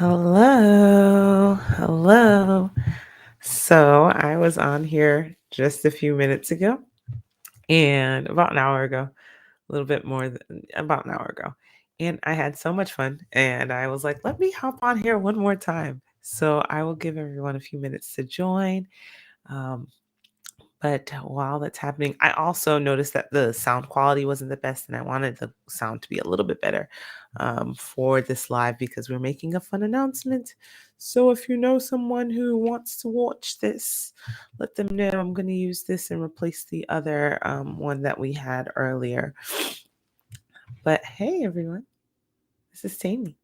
Hello, hello. So I was on here just a few minutes ago and about an hour ago, a little bit more than about an hour ago. And I had so much fun. And I was like, let me hop on here one more time. So I will give everyone a few minutes to join. Um, but while that's happening, I also noticed that the sound quality wasn't the best, and I wanted the sound to be a little bit better for this live because we're making a fun announcement. So if you know someone who wants to watch this, let them know I'm going to use this and replace the other one that we had earlier. But hey, everyone, this is Tami.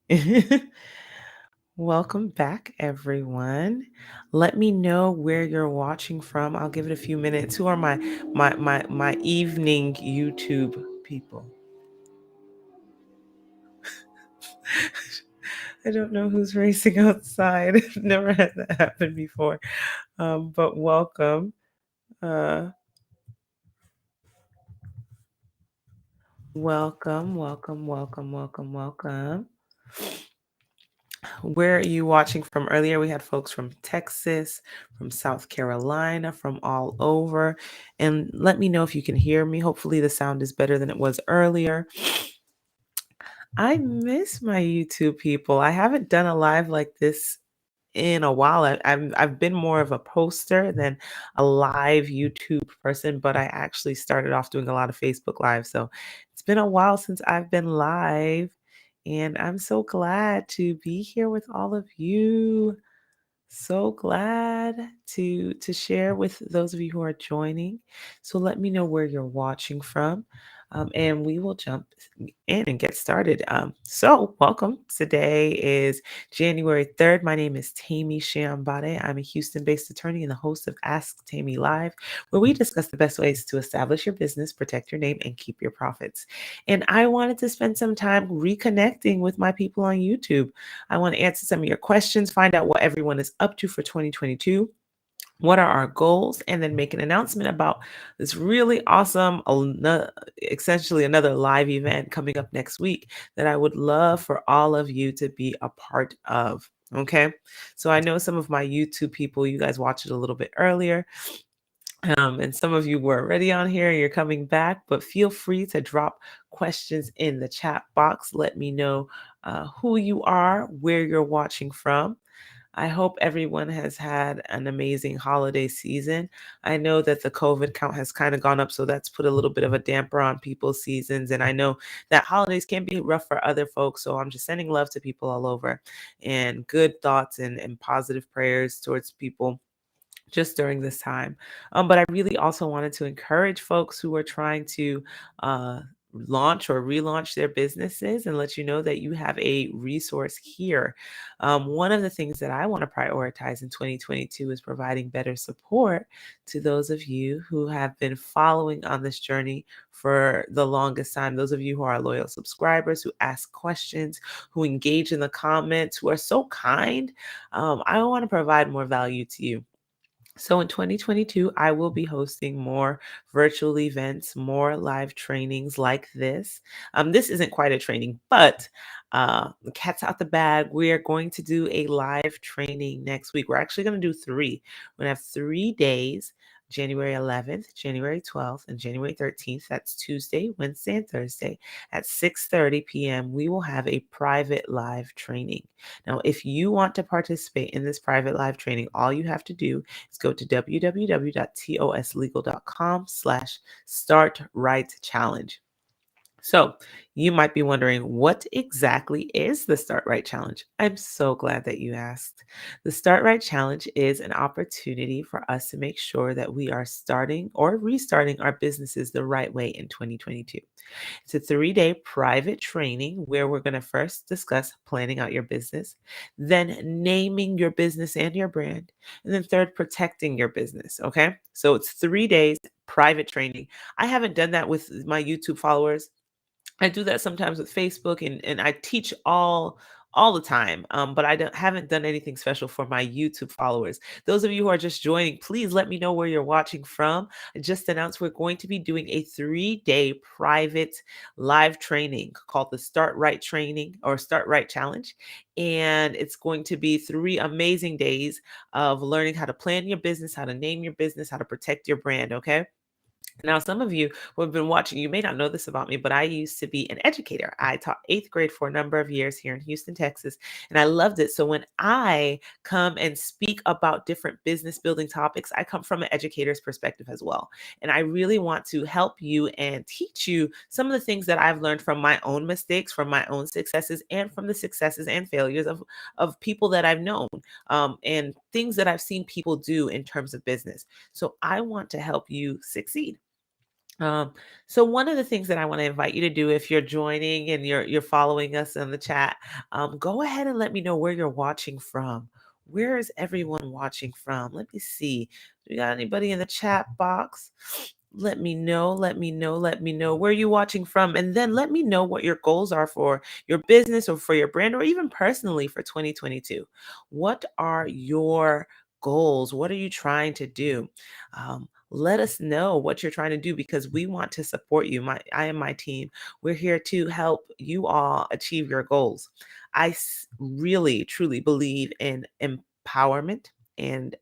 Welcome back, everyone. Let me know where you're watching from. I'll give it a few minutes. Who are my evening YouTube people? I don't know who's racing outside. Never had that happen before. But welcome. Uh, welcome. Where are you watching from earlier? We had folks from Texas, from South Carolina, from all over. And let me know if you can hear me. Hopefully, the sound is better than it was earlier. I miss my YouTube people. I haven't done a live like this in a while. I've been more of a poster than a live YouTube person, but I actually started off doing a lot of Facebook Live. So it's been a while since I've been live, and I'm so glad to be here with all of you. So glad to share with those of you who are joining. So let me know where you're watching from, and we will jump in and get started. So welcome. Today is January 3rd. My name is Temi Siyanbade. I'm a Houston-based attorney and the host of Ask Tami Live, where we discuss the best ways to establish your business, protect your name, and keep your profits. And I wanted to spend some time reconnecting with my people on YouTube. I want to answer some of your questions, find out what everyone is up to for 2022. What are our goals? And then make an announcement about this really awesome, essentially another live event coming up next week that I would love for all of you to be a part of. Okay. So I know some of my YouTube people, you guys watched it a little bit earlier. And some of you were already on here, you're coming back, but feel free to drop questions in the chat box. Let me know who you are, where you're watching from. I hope everyone has had an amazing holiday season. I know that the COVID count has kind of gone up, so that's put a little bit of a damper on people's seasons. And I know that holidays can be rough for other folks, so I'm just sending love to people all over and good thoughts and positive prayers towards people just during this time. But I really also wanted to encourage folks who are trying to uh, launch or relaunch their businesses and let you know that you have a resource here. One of the things that I want to prioritize in 2022 is providing better support to those of you who have been following on this journey for the longest time. Those of you who are loyal subscribers, who ask questions, who engage in the comments, who are so kind. I want to provide more value to you. So in 2022, I will be hosting more virtual events, more live trainings like this. This isn't quite a training, but the cat's out the bag. We are going to do a live training next week. We're actually going to do three. We're going to have 3 days. January 11th, January 12th, and January 13th. That's Tuesday, Wednesday, and Thursday at 6:30 p.m. We will have a private live training. Now, if you want to participate in this private live training, all you have to do is go to www.toslegal.com/startrightchallenge. So you might be wondering, what exactly is the Start Right Challenge? I'm so glad that you asked. The Start Right Challenge is an opportunity for us to make sure that we are starting or restarting our businesses the right way in 2022. It's a 3-day private training where we're going to first discuss planning out your business, then naming your business and your brand, and then third, protecting your business. Okay. So it's 3 days private training. I haven't done that with my YouTube followers. I do that sometimes with Facebook, and I teach all the time. But I haven't done anything special for my YouTube followers. Those of you who are just joining, please let me know where you're watching from. I just announced we're going to be doing a 3-day private live training called the Start Right Training or Start Right Challenge. And it's going to be 3 amazing days of learning how to plan your business, how to name your business, how to protect your brand. Okay. Now, some of you who have been watching, you may not know this about me, but I used to be an educator. I taught 8th grade for a number of years here in Houston, Texas, and I loved it. So when I come and speak about different business building topics, I come from an educator's perspective as well. And I really want to help you and teach you some of the things that I've learned from my own mistakes, from my own successes, and from the successes and failures of people that I've known, and things that I've seen people do in terms of business. So I want to help you succeed. Um, so one of the things that I want to invite you to do if you're joining and you're following us in the chat, go ahead and let me know where you're watching from. Where is everyone watching from? Let me see. Do we got anybody in the chat box? Let me know, let me know, let me know where you're watching from. And then let me know what your goals are for your business or for your brand or even personally for 2022. What are your goals? What are you trying to do? Let us know what you're trying to do because we want to support you. I and my team, we're here to help you all achieve your goals. Really, truly believe in empowerment and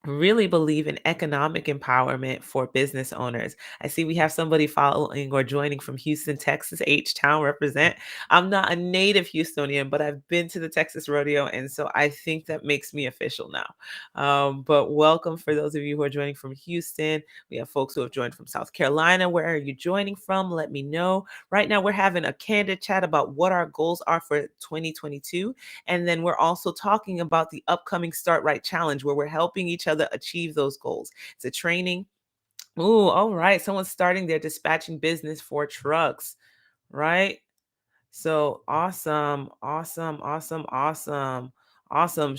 really believe in economic empowerment for business owners. I see we have somebody following or joining from Houston, Texas, H-Town represent. I'm not a native Houstonian, but I've been to the Texas rodeo. And so I think that makes me official now. But welcome for those of you who are joining from Houston. We have folks who have joined from South Carolina. Where are you joining from? Let me know. Right now, we're having a candid chat about what our goals are for 2022. And then we're also talking about the upcoming Start Right Challenge where we're helping each other achieve those goals. It's a training. Ooh, all right. Someone's starting their dispatching business for trucks, right? So awesome, awesome, awesome, awesome, awesome.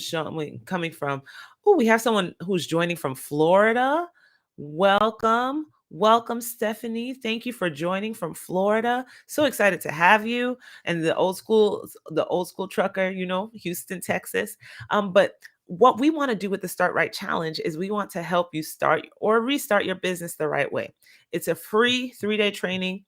Coming from, oh, we have someone who's joining from Florida. Welcome. Welcome, Stephanie. Thank you for joining from Florida. So excited to have you and the old school trucker, Houston, Texas. But what we want to do with the Start Right Challenge is we want to help you start or restart your business the right way. It's a free 3-day training.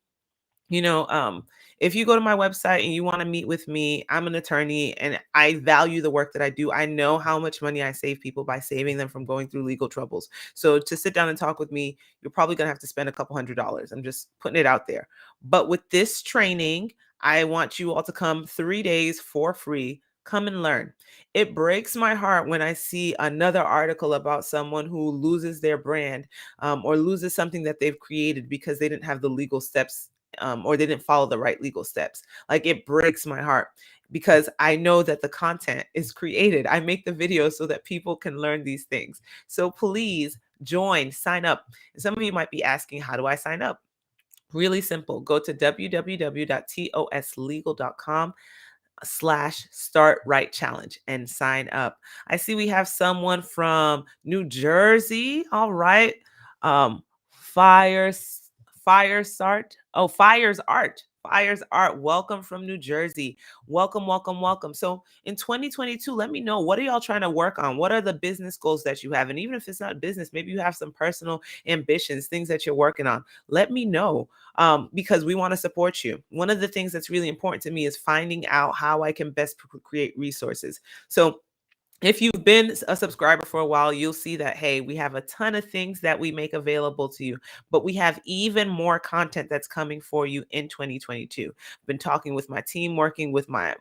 you know um if you go to my website and you want to meet with me, I'm an attorney and I value the work that I do. I know how much money I save people by saving them from going through legal troubles. So to sit down and talk with me, you're probably going to have to spend a couple $100s. I'm just putting it out there. But with this training, I want you all to come 3 days for free. Come and learn. It breaks my heart when I see another article about someone who loses their brand, or loses something that they've created because they didn't have the legal steps, or they didn't follow the right legal steps. Like, it breaks my heart because I know that the content is created. I make the videos so that people can learn these things. So please join, sign up. And some of you might be asking, how do I sign up? Really simple. Go to www.toslegal.com/start right challenge and sign up. I see we have someone from New Jersey. All right. Um, fires, fires art. Oh, fires art. Fires art. Welcome from New Jersey. Welcome, welcome, welcome. So in 2022, let me know, what are y'all trying to work on? What are the business goals that you have? And even if it's not business, maybe you have some personal ambitions, things that you're working on. Let me know, because we want to support you. One of the things that's really important to me is finding out how I can best create resources. So if you've been a subscriber for a while, you'll see that, hey, we have a ton of things that we make available to you, but we have even more content that's coming for you in 2022. I've been talking with my team, working with my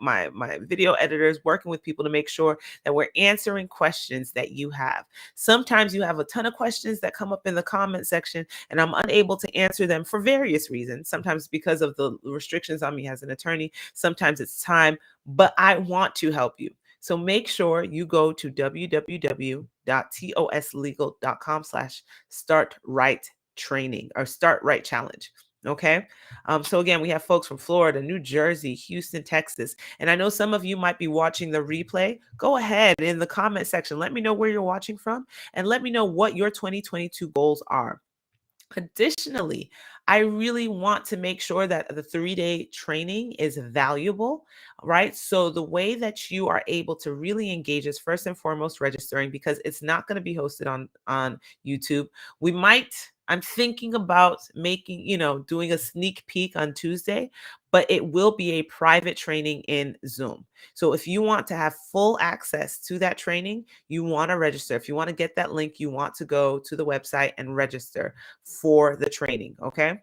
video editors, working with people to make sure that we're answering questions that you have. Sometimes you have a ton of questions that come up in the comment section, and I'm unable to answer them for various reasons. Sometimes because of the restrictions on me as an attorney, sometimes it's time, but I want to help you. So make sure you go to www.toslegal.com/start right training or start right challenge. Okay. So again, we have folks from Florida, New Jersey, Houston, Texas. And I know some of you might be watching the replay. Go ahead in the comment section. Let me know where you're watching from and let me know what your 2022 goals are. Additionally, I really want to make sure that the 3-day training is valuable, right? So the way that you are able to really engage is first and foremost registering, because it's not going to be hosted on YouTube. We might I'm thinking about making, doing a sneak peek on Tuesday, but it will be a private training in Zoom. So if you want to have full access to that training, you want to register. If you want to get that link, you want to go to the website and register for the training. Okay.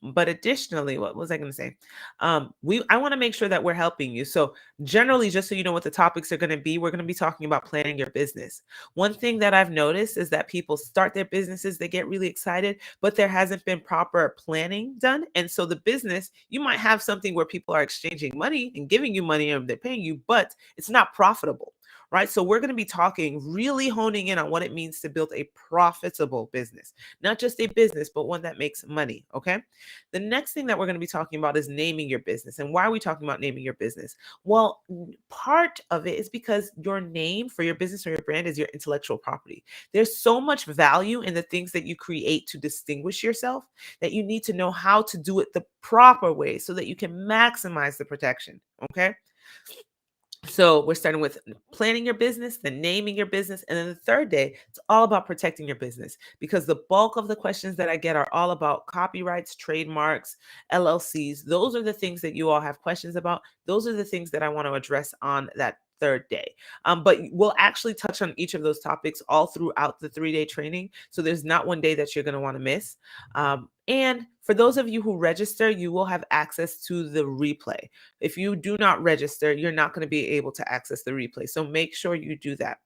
But additionally, what was I going to say? I want to make sure that we're helping you. So generally, just so you know what the topics are going to be, we're going to be talking about planning your business. One thing that I've noticed is that people start their businesses, they get really excited, but there hasn't been proper planning done. And so the business, you might have something where people are exchanging money and giving you money and they're paying you, but it's not profitable. Right. So we're going to be talking, really honing in on what it means to build a profitable business, not just a business, but one that makes money. Okay. The next thing that we're going to be talking about is naming your business. And why are we talking about naming your business? Well, part of it is because your name for your business or your brand is your intellectual property. There's so much value in the things that you create to distinguish yourself that you need to know how to do it the proper way so that you can maximize the protection. Okay. So we're starting with planning your business, then naming your business. And then the third day, it's all about protecting your business, because the bulk of the questions that I get are all about copyrights, trademarks, LLCs. Those are the things that you all have questions about. Those are the things that I want to address on that third day. But we'll actually touch on each of those topics all throughout the 3-day training. So there's not one day that you're going to want to miss. And for those of you who register, you will have access to the replay. If you do not register, you're not going to be able to access the replay. So make sure you do that.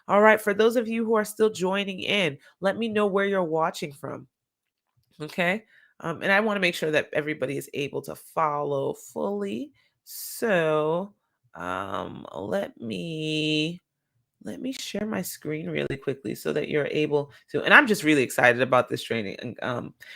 All right. For those of you who are still joining in, let me know where you're watching from. Okay. And I want to make sure that everybody is able to follow fully. So let me share my screen really quickly so that you're able to. And I'm just really excited about this training, and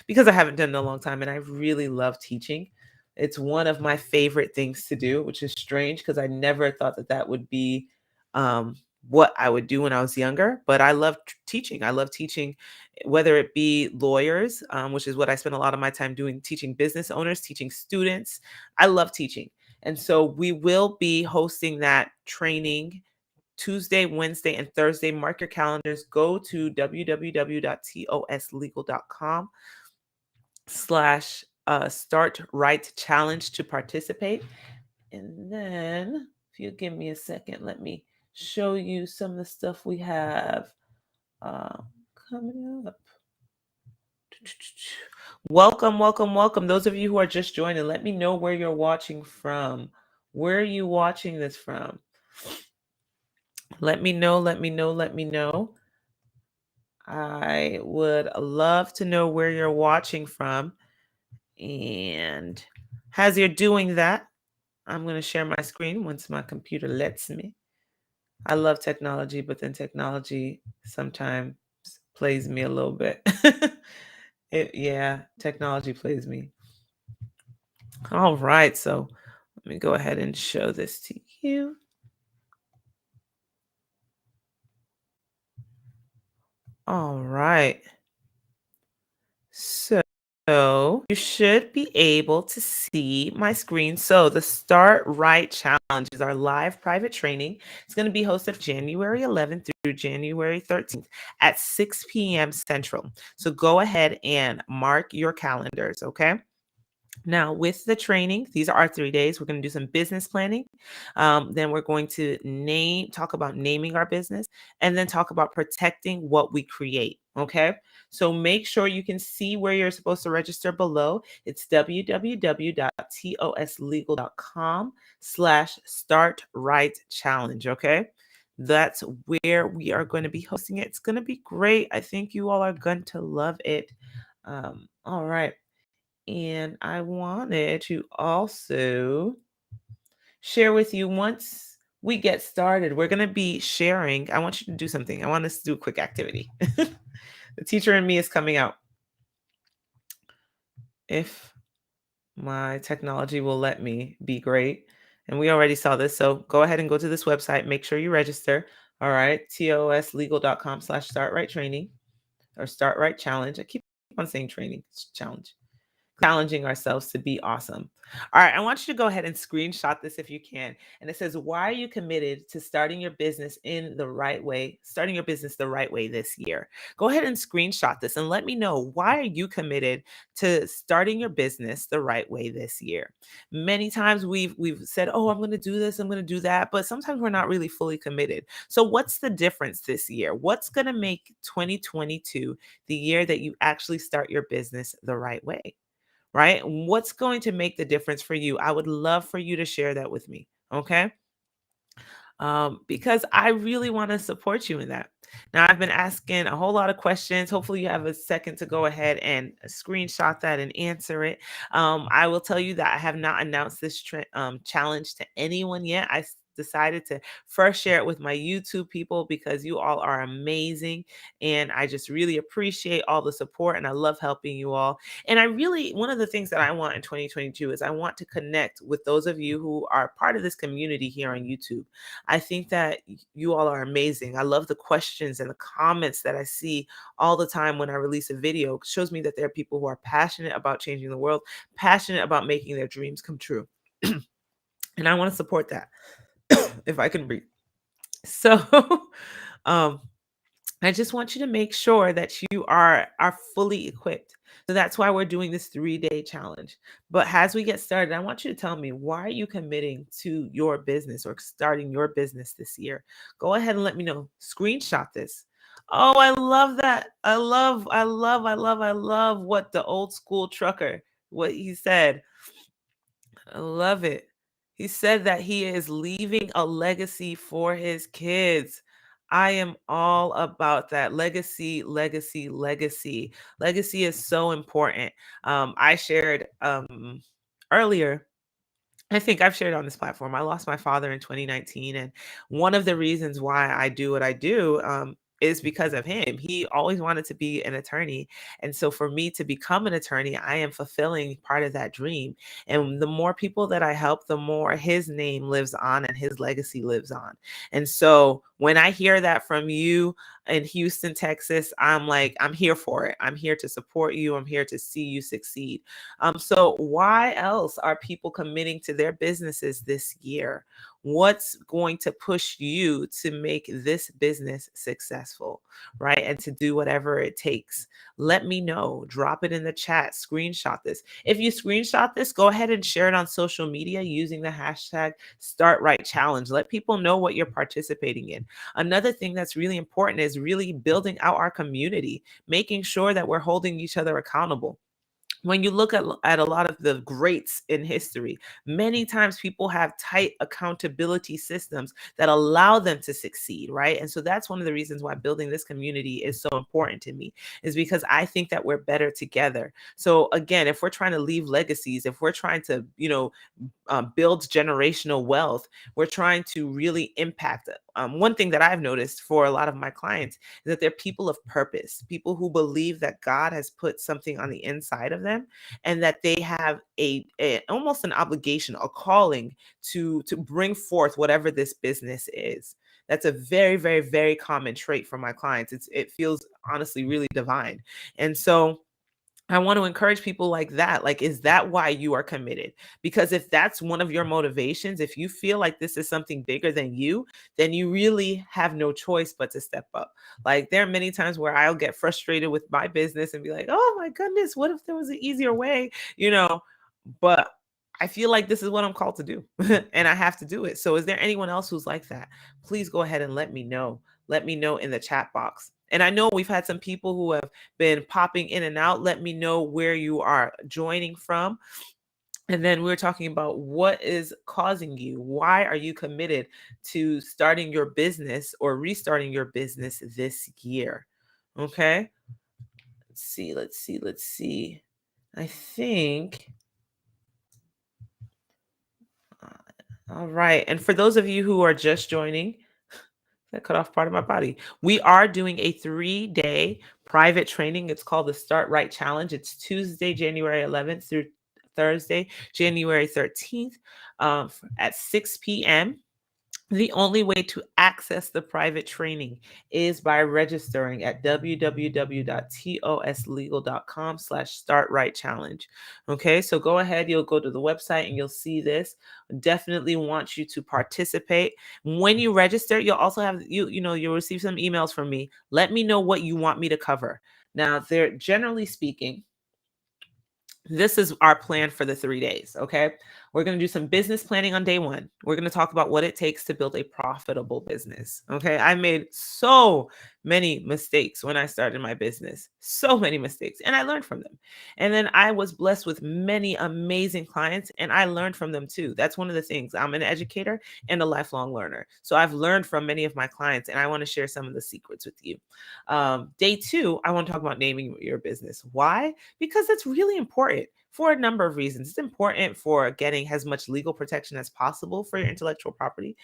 because I haven't done it in a long time, and I really love teaching. It's one of my favorite things to do, which is strange because I never thought that that would be um, what I would do when I was younger. But I love teaching. I love teaching, whether it be lawyers, which is what I spend a lot of my time doing, teaching business owners, teaching students. I love teaching. And so we will be hosting that training Tuesday, Wednesday, and Thursday. Mark your calendars. Go to www.toslegal.com slash start right challenge to participate. And then if you give me a second, let me show you some of the stuff we have uh, coming up. Welcome, welcome, welcome. Those of you who are just joining, let me know where you're watching from. Where are you watching this from? Let me know, let me know, let me know. I would love to know where you're watching from. And as you're doing that, I'm going to share my screen once my computer lets me. I love technology, but then technology sometimes plays me a little bit. Technology plays me. All right, so let me go ahead and show this to you. All right. So you should be able to see my screen. So the Start Right Challenge is our live private training. It's going to be hosted January 11th through January 13th at 6 p.m. Central. So go ahead and mark your calendars, okay? Now, with the training, these are our 3 days. We're going to do some business planning. Then we're going to talk about naming our business, and then talk about protecting what we create. Okay. So make sure you can see where you're supposed to register below. It's www.toslegal.com/start right challenge. Okay. That's where we are going to be hosting it. It's going to be great. I think you all are going to love it. All right. And I wanted to also share with you, once we get started, we're going to be sharing. I want you to do something. I want us to do a quick activity. The teacher in me is coming out. If my technology will let me, be great. And we already saw this. So go ahead and go to this website. Make sure you register. All right. toslegal.com/start right training or start right challenge. I keep on saying training, it's challenge. Challenging ourselves to be awesome. All right, I want you to go ahead and screenshot this if you can. And it says, why are you committed to starting your business in the right way, starting your business the right way this year? Go ahead and screenshot this and let me know, why are you committed to starting your business the right way this year? Many times we've said, "Oh, I'm going to do this, I'm going to do that," but sometimes we're not really fully committed. So what's the difference this year? What's going to make 2022 the year that you actually start your business the right way? Right? What's going to make the difference for you? I would love for you to share that with me. Okay. Because I really want to support you in that. Now, I've been asking a whole lot of questions. Hopefully, you have a second to go ahead and screenshot that and answer it. I will tell you that I have not announced this challenge to anyone yet. Decided to first share it with my YouTube people because you all are amazing. And I just really appreciate all the support and I love helping you all. And I really, one of the things that I want in 2022 is I want to connect with those of you who are part of this community here on YouTube. I think that you all are amazing. I love the questions and the comments that I see all the time when I release a video. It shows me that there are people who are passionate about changing the world, passionate about making their dreams come true. And I want to support that if I can breathe. So um I just want you to make sure that you are fully equipped. So that's why we're doing this 3-day challenge. But as we get started, I want you to tell me, why are you committing to your business or starting your business this year? Go ahead and let me know. Screenshot this. Oh, I love that. I love what the old school trucker, what he said. I love it. He said that he is leaving a legacy for his kids. I am all about that. Legacy, legacy, legacy. Legacy is so important. I shared earlier, I think I've shared on this platform. I lost my father in 2019. And one of the reasons why I do what I do is because of him. He always wanted to be an attorney. And so for me to become an attorney, I am fulfilling part of that dream. And the more people that I help, the more his name lives on and his legacy lives on. And so when I hear that from you in Houston, Texas, I'm like, I'm here for it. I'm here to support you. I'm here to see you succeed. So why else are people committing to their businesses this year? What's going to push you to make this business successful, right? And to do whatever it takes. Let me know. Drop it in the chat. Screenshot this. If you screenshot this, go ahead and share it on social media using the hashtag #StartRightChallenge. Let people know what you're participating in. Another thing that's really important is really building out our community, making sure that we're holding each other accountable. When you look at a lot of the greats in history, many times people have tight accountability systems that allow them to succeed, right? And so that's one of the reasons why building this community is so important to me, is because I think that we're better together. So again, if we're trying to leave legacies, if we're trying to, build generational wealth, we're trying to really impact it. One thing that I've noticed for a lot of my clients is that they're people of purpose, people who believe that God has put something on the inside of them and that they have a almost an obligation, a calling to bring forth whatever this business is. That's a very, very, very common trait for my clients. It feels honestly really divine. And so I want to encourage people like that. Like, is that why you are committed? Because if that's one of your motivations, if you feel like this is something bigger than you, then you really have no choice but to step up. Like, there are many times where I'll get frustrated with my business and be like, oh my goodness, what if there was an easier way? You know, but I feel like this is what I'm called to do and I have to do it. So is there anyone else who's like that? Please go ahead and let me know. Let me know in the chat box. And I know we've had some people who have been popping in and out. Let me know where you are joining from. And then we're talking about what is causing you. Why are you committed to starting your business or restarting your business this year? Okay. Let's see. I think. All right. And for those of you who are just joining, that cut off part of my body. We are doing a 3-day private training. It's called the Start Right Challenge. It's Tuesday, January 11th through Thursday, January 13th at 6 p.m. The only way to access the private training is by registering at www.toslegal.com/startrightchallenge. Okay, so go ahead, you'll go to the website and you'll see this. Definitely want you to participate. When you register, you'll also have you'll receive some emails from me. Let me know what you want me to cover. Now, they're generally speaking, this is our plan for the 3 days. Okay. We're going to do some business planning on day one. We're going to talk about what it takes to build a profitable business. Okay. I made so many mistakes when I started my business, so many mistakes, and I learned from them. And then I was blessed with many amazing clients, and I learned from them too. That's one of the things. I'm an educator and a lifelong learner. So I've learned from many of my clients, and I want to share some of the secrets with you. Day two, I want to talk about naming your business. Why? Because it's really important for a number of reasons. It's important for getting as much legal protection as possible for your intellectual property.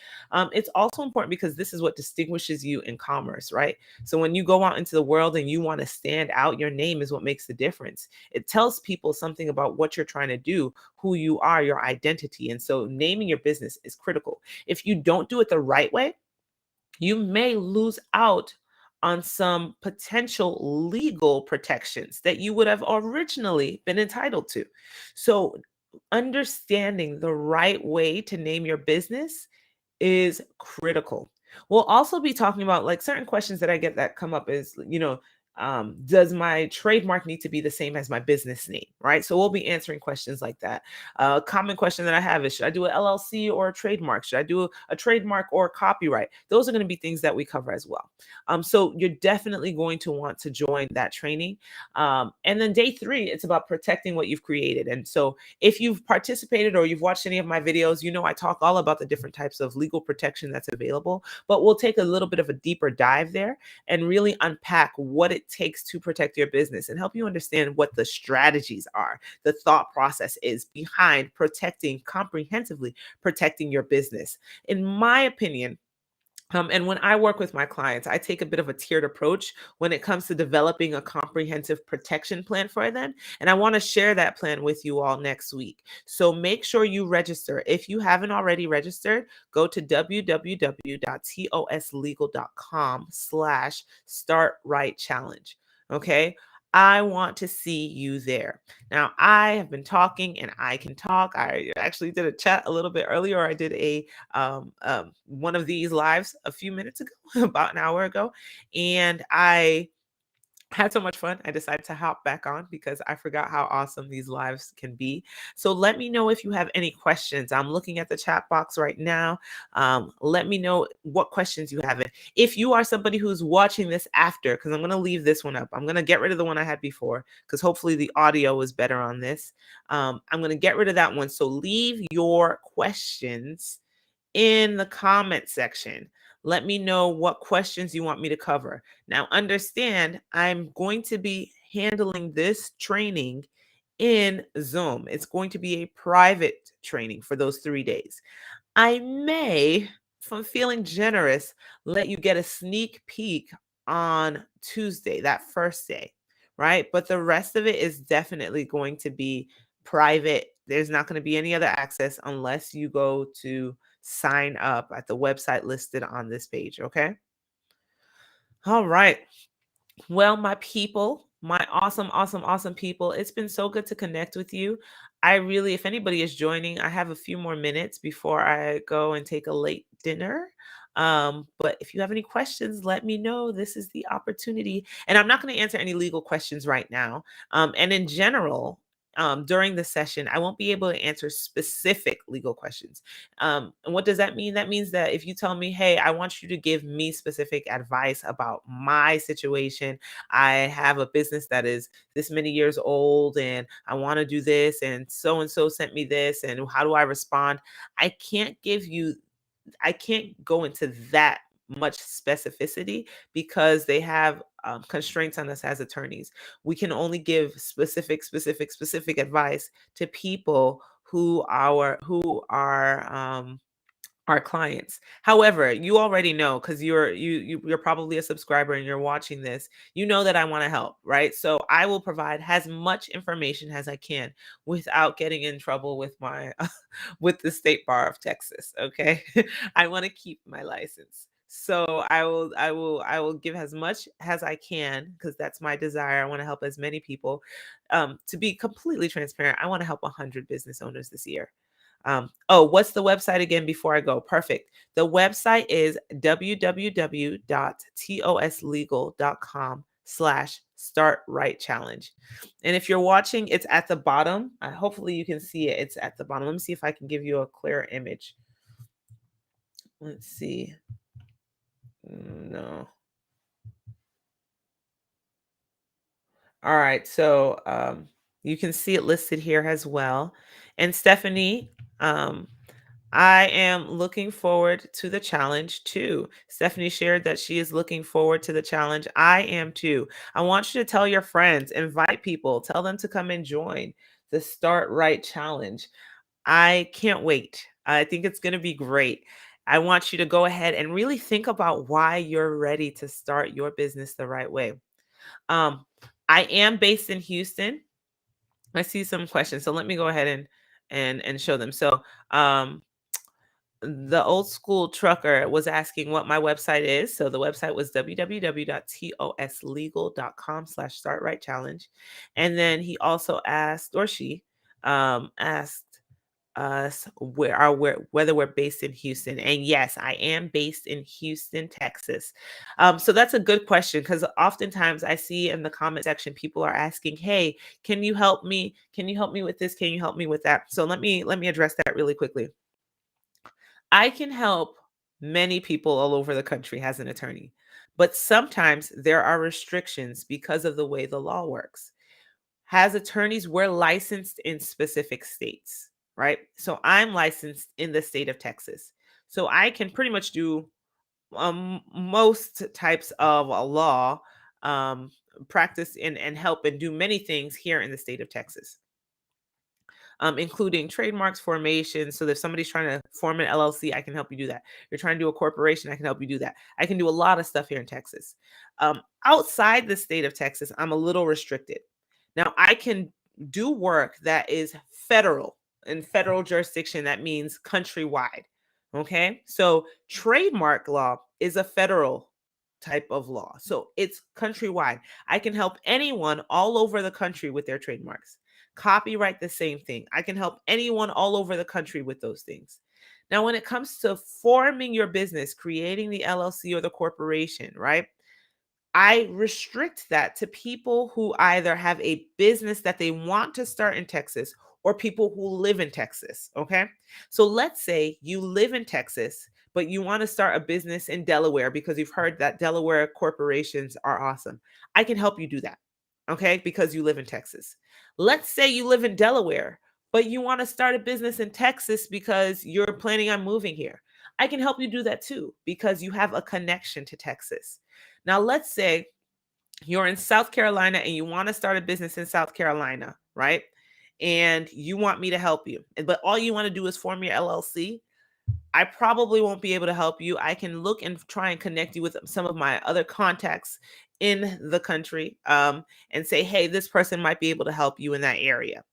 It's also important because this is what distinguishes you in commerce, right? So when you go out into the world and you want to stand out, your name is what makes the difference. It tells people something about what you're trying to do, who you are, your identity. And so naming your business is critical. If you don't do it the right way, you may lose out on some potential legal protections that you would have originally been entitled to. So, understanding the right way to name your business is critical. We'll also be talking about like certain questions that I get that come up is, does my trademark need to be the same as my business name? Right. So we'll be answering questions like that. A common question that I have is, should I do an LLC or a trademark? Should I do a trademark or copyright? Those are going to be things that we cover as well. So you're definitely going to want to join that training. And then day three, it's about protecting what you've created. And so if you've participated or you've watched any of my videos, I talk all about the different types of legal protection that's available, but we'll take a little bit of a deeper dive there and really unpack what it takes to protect your business and help you understand what the strategies are, the thought process is behind comprehensively protecting your business. In my opinion, and when I work with my clients, I take a bit of a tiered approach when it comes to developing a comprehensive protection plan for them. And I want to share that plan with you all next week. So make sure you register. If you haven't already registered, go to www.toslegal.com/startrightchallenge. Okay. I want to see you there. Now, I have been talking and I can talk. I actually did a chat a little bit earlier. I did one of these lives a few minutes ago, about an hour ago, and I had so much fun. I decided to hop back on because I forgot how awesome these lives can be. So let me know if you have any questions. I'm looking at the chat box right now. Let me know what questions you have. If you are somebody who's watching this after, because I'm going to leave this one up, I'm going to get rid of the one I had before because hopefully the audio was better on this. I'm going to get rid of that one. So leave your questions in the comment section. Let me know what questions you want me to cover. Now, understand, I'm going to be handling this training in Zoom. It's going to be a private training for those 3 days. I may, if I'm feeling generous, let you get a sneak peek on Tuesday, that first day, right? But the rest of it is definitely going to be private. There's not going to be any other access unless you go to sign up at the website listed on this page, okay? All right. Well, my people, my awesome, awesome, awesome people, it's been so good to connect with you. I really, if anybody is joining, I have a few more minutes before I go and take a late dinner. But if you have any questions, let me know. This is the opportunity. And I'm not going to answer any legal questions right now. And in general, during the session, I won't be able to answer specific legal questions. And what does that mean? That means that if you tell me, hey, I want you to give me specific advice about my situation, I have a business that is this many years old and I want to do this, and so sent me this, and how do I respond? I can't give you, I can't go into that much specificity because they have constraints on us as attorneys. We can only give specific advice to people who are our clients. However, you already know because you're probably a subscriber and you're watching this. You know that I want to help, right? So I will provide as much information as I can without getting in trouble with my with the State Bar of Texas. Okay, I want to keep my license. So I will give as much as I can because that's my desire. I want to help as many people. To be completely transparent, I want to help 100 business owners this year. Oh, what's the website again before I go? Perfect. The website is www.toslegal.com/start right challenge. And if you're watching, it's at the bottom. Hopefully you can see it. It's at the bottom. Let me see if I can give you a clear image. Let's see. No. All right. So you can see it listed here as well. And Stephanie, I am looking forward to the challenge too. Stephanie shared that she is looking forward to the challenge. I am too. I want you to tell your friends, invite people, tell them to come and join the Start Right Challenge. I can't wait. I think it's going to be great. I want you to go ahead and really think about why you're ready to start your business the right way. Um, I am based in Houston. I see some questions, so let me go ahead and show them. So, the old school trucker was asking what my website is. So the website was www.toslegal.com/start right challenge. And then he also asked, or she asked us whether we're based in Houston. And yes, I am based in Houston, Texas. So that's a good question because oftentimes I see in the comment section people are asking, "Hey, can you help me? Can you help me with this? Can you help me with that?" So let me address that really quickly. I can help many people all over the country as an attorney, but sometimes there are restrictions because of the way the law works. As attorneys, we're licensed in specific states, right? So I'm licensed in the state of Texas. So I can pretty much do most types of a law, um, practice and help and do many things here in the state of Texas, including trademarks formation. So if somebody's trying to form an LLC, I can help you do that. You're trying to do a corporation, I can help you do that. I can do a lot of stuff here in Texas. Outside the state of Texas, I'm a little restricted. Now, I can do work that is federal in federal jurisdiction. That means countrywide. Okay. So trademark law is a federal type of law. So it's countrywide. I can help anyone all over the country with their trademarks. Copyright, the same thing. I can help anyone all over the country with those things. Now, when it comes to forming your business, creating the LLC or the corporation, right? I restrict that to people who either have a business that they want to start in Texas or people who live in Texas. Okay. So let's say you live in Texas, but you want to start a business in Delaware because you've heard that Delaware corporations are awesome. I can help you do that. Okay. Because you live in Texas. Let's say you live in Delaware, but you want to start a business in Texas because you're planning on moving here. I can help you do that too because you have a connection to Texas. Now, let's say you're in South Carolina and you want to start a business in South Carolina, right? And you want me to help you, but all you want to do is form your LLC. I probably won't be able to help you. I can look and try and connect you with some of my other contacts in the country, and say, hey, this person might be able to help you in that area.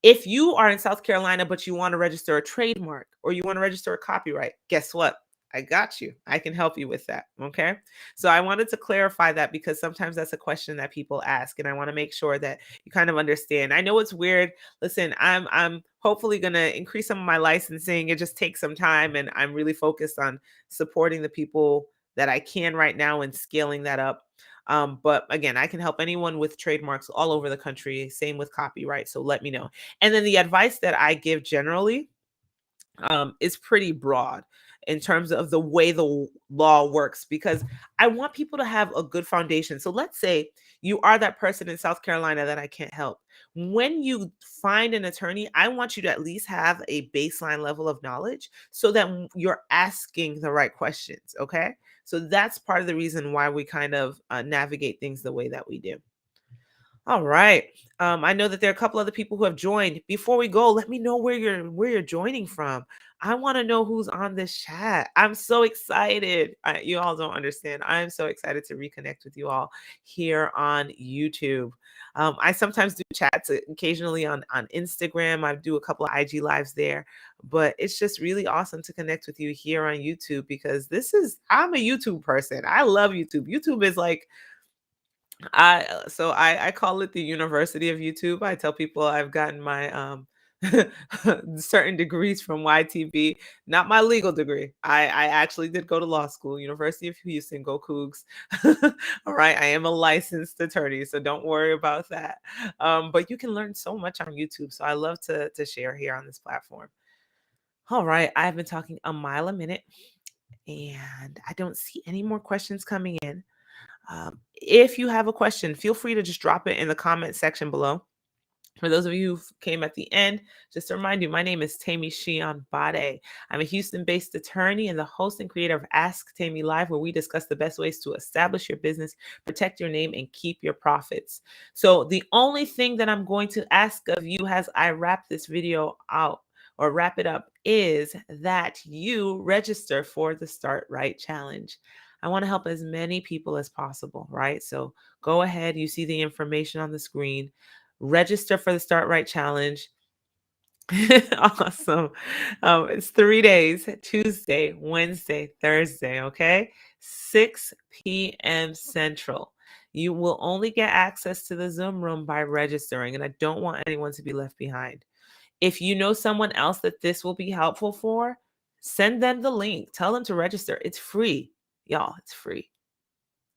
If you are in South Carolina, but you want to register a trademark or you want to register a copyright, guess what? I got you. I can help you with that. Okay. So I wanted to clarify that because sometimes that's a question that people ask. And I want to make sure that you kind of understand. I know it's weird. Listen, I'm hopefully gonna increase some of my licensing. It just takes some time and I'm really focused on supporting the people that I can right now and scaling that up. But again, I can help anyone with trademarks all over the country. Same with copyright. So let me know. And then the advice that I give generally is pretty broad in terms of the way the law works because I want people to have a good foundation. So let's say you are that person in South Carolina that I can't help. When you find an attorney, I want you to at least have a baseline level of knowledge so that you're asking the right questions. Okay. So that's part of the reason why we kind of navigate things the way that we do. All right. I know that there are a couple other people who have joined. Before we go, let me know where you're joining from. I want to know who's on this chat. I'm so excited. You all don't understand. I'm so excited to reconnect with you all here on YouTube. I sometimes do chats occasionally on Instagram. I do a couple of IG lives there, but it's just really awesome to connect with you here on YouTube because I'm a YouTube person. I love YouTube. YouTube is like I call it the University of YouTube. I tell people I've gotten my certain degrees from YTB, not my legal degree. I actually did go to law school, University of Houston, go Cougs. All right, I am a licensed attorney, so don't worry about that. But you can learn so much on YouTube, so I love to share here on this platform. All right, I've been talking a mile a minute, and I don't see any more questions coming in. If you have a question, feel free to just drop it in the comment section below. For those of you who came at the end, just to remind you, my name is Temi Siyanbade. I'm a Houston-based attorney and the host and creator of Ask Temi Live, where we discuss the best ways to establish your business, protect your name, and keep your profits. So the only thing that I'm going to ask of you as I wrap this video out or wrap it up is that you register for the Start Right Challenge. I want to help as many people as possible, right? So go ahead, you see the information on the screen. Register for the Start Right Challenge. Awesome. It's 3 days, Tuesday, Wednesday, Thursday, okay? 6 p.m. Central. You will only get access to the Zoom room by registering, and I don't want anyone to be left behind. If you know someone else that this will be helpful for, send them the link. Tell them to register. It's free. Y'all, it's free.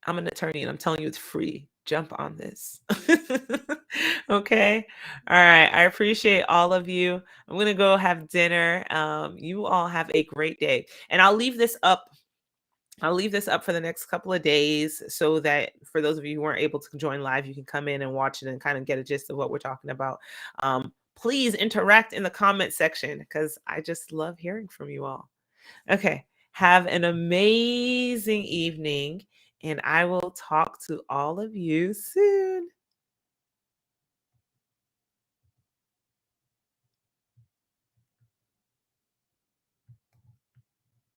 I'm an attorney and I'm telling you it's free. Jump on this. Okay. All right. I appreciate all of you. I'm going to go have dinner. You all have a great day. And I'll leave this up. I'll leave this up for the next couple of days so that for those of you who weren't able to join live, you can come in and watch it and kind of get a gist of what we're talking about. Please interact in the comment section because I just love hearing from you all. Okay. Have an amazing evening, and I will talk to all of you soon.